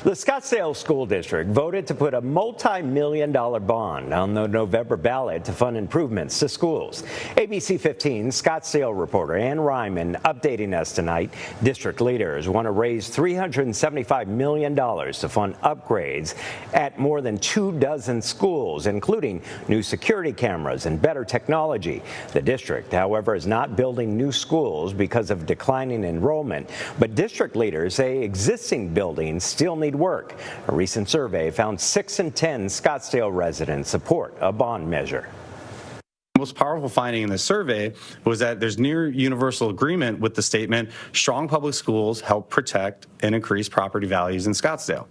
The Scottsdale School District voted to put a multi-million-dollar bond on the November ballot to fund improvements to schools. ABC 15 Scottsdale reporter Ann Ryman updating us tonight. District leaders want to raise $375 million to fund upgrades at more than 24 schools, including new security cameras and better technology. The district, however, is not building new schools because of declining enrollment, but district leaders say existing buildings still need work. A recent survey found 6 in 10 Scottsdale residents support a bond measure. The most powerful finding in this survey was that there's near universal agreement with the statement, strong public schools help protect and increase property values in Scottsdale.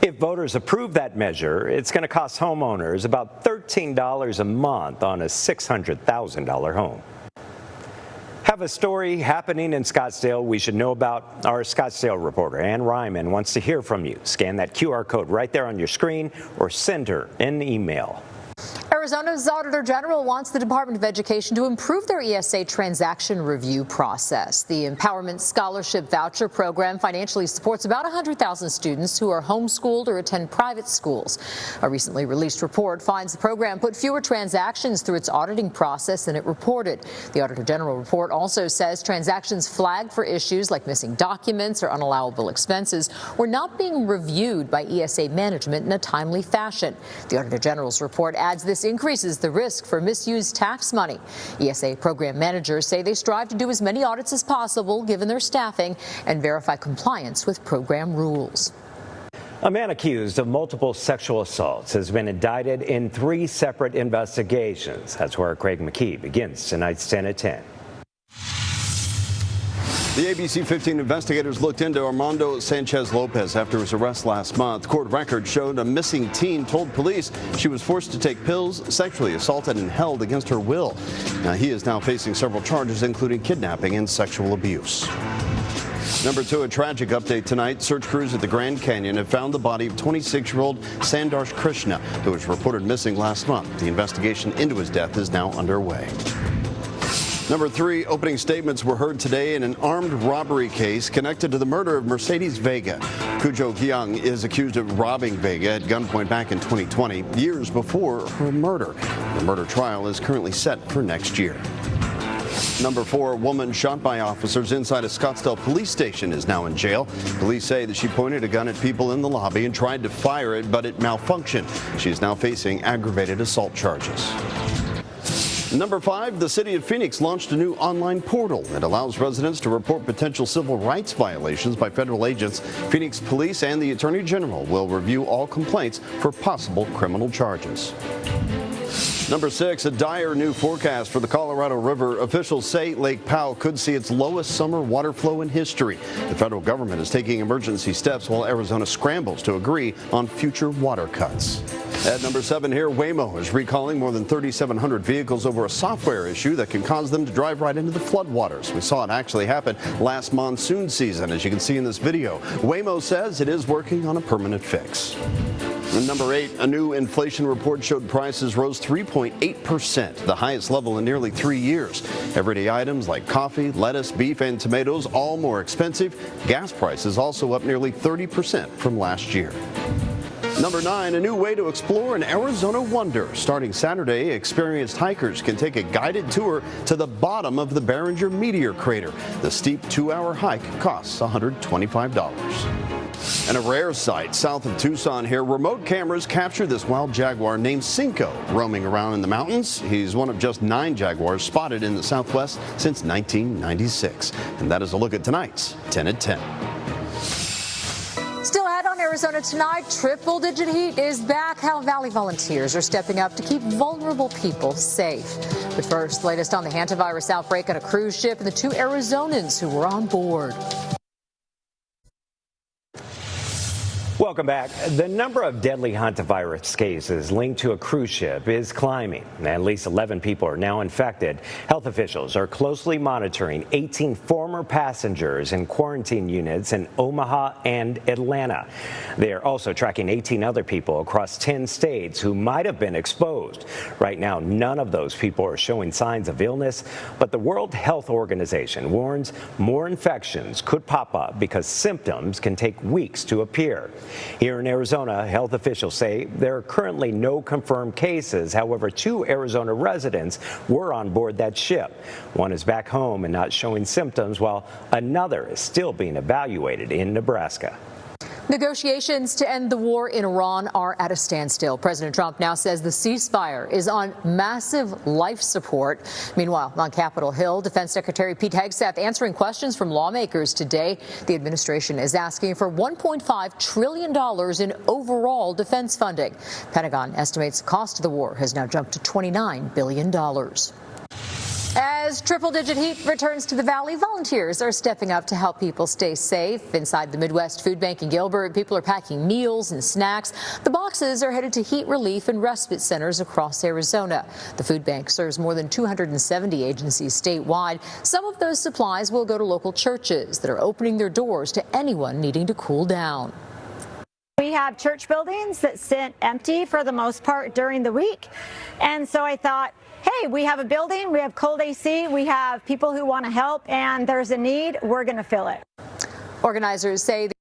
If voters approve that measure, it's going to cost homeowners about $13 a month on a $600,000 home. Have a story happening in Scottsdale we should know about? Our Scottsdale reporter Ann Ryman wants to hear from you. Scan that QR code right there on your screen or send her an email. Arizona's Auditor General wants the Department of Education to improve their ESA transaction review process. The Empowerment Scholarship Voucher Program financially supports about 100,000 students who are homeschooled or attend private schools. A recently released report finds the program put fewer transactions through its auditing process than it reported. The Auditor General report also says transactions flagged for issues like missing documents or unallowable expenses were not being reviewed by ESA management in a timely fashion. The Auditor General's report adds this increases the risk for misused tax money. ESA program managers say they strive to do as many audits as possible given their staffing and verify compliance with program rules. A man accused of multiple sexual assaults has been indicted in 3 separate investigations. That's where Craig McKee begins tonight's 10 at 10. The ABC 15 investigators looked into Armando Sanchez Lopez after his arrest last month. Court records showed a missing teen told police she was forced to take pills, sexually assaulted and held against her will. Now, he is now facing several charges, including kidnapping and sexual abuse. Number 2, a tragic update tonight. Search crews at the Grand Canyon have found the body of 26-year-old Sandarsh Krishna, who was reported missing last month. The investigation into his death is now underway. Number 3, opening statements were heard today in an armed robbery case connected to the murder of Mercedes Vega. Cujo Giang is accused of robbing Vega at gunpoint back in 2020, years before her murder. The murder trial is currently set for next year. Number 4, a woman shot by officers inside a Scottsdale police station is now in jail. Police say that she pointed a gun at people in the lobby and tried to fire it, but it malfunctioned. She is now facing aggravated assault charges. Number 5, the city of Phoenix launched a new online portal that allows residents to report potential civil rights violations by federal agents. Phoenix Police and the Attorney General will review all complaints for possible criminal charges. Number 6, a dire new forecast for the Colorado River. Officials say Lake Powell could see its lowest summer water flow in history. The federal government is taking emergency steps while Arizona scrambles to agree on future water cuts. At number 7 here, Waymo is recalling more than 3,700 vehicles over a software issue that can cause them to drive right into the floodwaters. We saw it actually happen last monsoon season, as you can see in this video. Waymo says it is working on a permanent fix. And number 8, a new inflation report showed prices rose 3.8%, the highest level in nearly 3 years. Everyday items like coffee, lettuce, beef, and tomatoes all more expensive. Gas prices also up nearly 30% from last year. Number 9, a new way to explore an Arizona wonder. Starting Saturday, experienced hikers can take a guided tour to the bottom of the Barringer meteor crater. The steep 2-hour hike costs $125. And a rare sight south of Tucson here. Remote cameras capture this wild jaguar named Cinco roaming around in the mountains. He's one of just 9 jaguars spotted in the Southwest since 1996. And that is a look at tonight's 10 at 10. Still ahead on Arizona tonight, triple-digit heat is back. How Valley volunteers are stepping up to keep vulnerable people safe. But first, latest on the hantavirus outbreak on a cruise ship and the 2 Arizonans who were on board. Welcome back. The number of deadly hantavirus cases linked to a cruise ship is climbing. At least 11 people are now infected. Health officials are closely monitoring 18 former passengers in quarantine units in Omaha and Atlanta. They are also tracking 18 other people across 10 states who might have been exposed. Right now, none of those people are showing signs of illness, but the World Health Organization warns more infections could pop up because symptoms can take weeks to appear. Here in Arizona, health officials say there are currently no confirmed cases. However, 2 Arizona residents were on board that ship. One is back home and not showing symptoms, while another is still being evaluated in Nebraska. Negotiations to end the war in Iran are at a standstill. President Trump now says the ceasefire is on massive life support. Meanwhile, on Capitol Hill, Defense Secretary Pete Hegseth answering questions from lawmakers today. The administration is asking for $1.5 trillion in overall defense funding. Pentagon estimates the cost of the war has now jumped to $29 billion. As triple-digit heat returns to the valley, volunteers are stepping up to help people stay safe. Inside the Midwest Food Bank in Gilbert, people are packing meals and snacks. The boxes are headed to heat relief and respite centers across Arizona. The food bank serves more than 270 agencies statewide. Some of those supplies will go to local churches that are opening their doors to anyone needing to cool down. We have church buildings that sit empty for the most part during the week. And so I thought, hey, we have a building, we have cold AC, we have people who want to help, and there's a need, we're going to fill it. Organizers say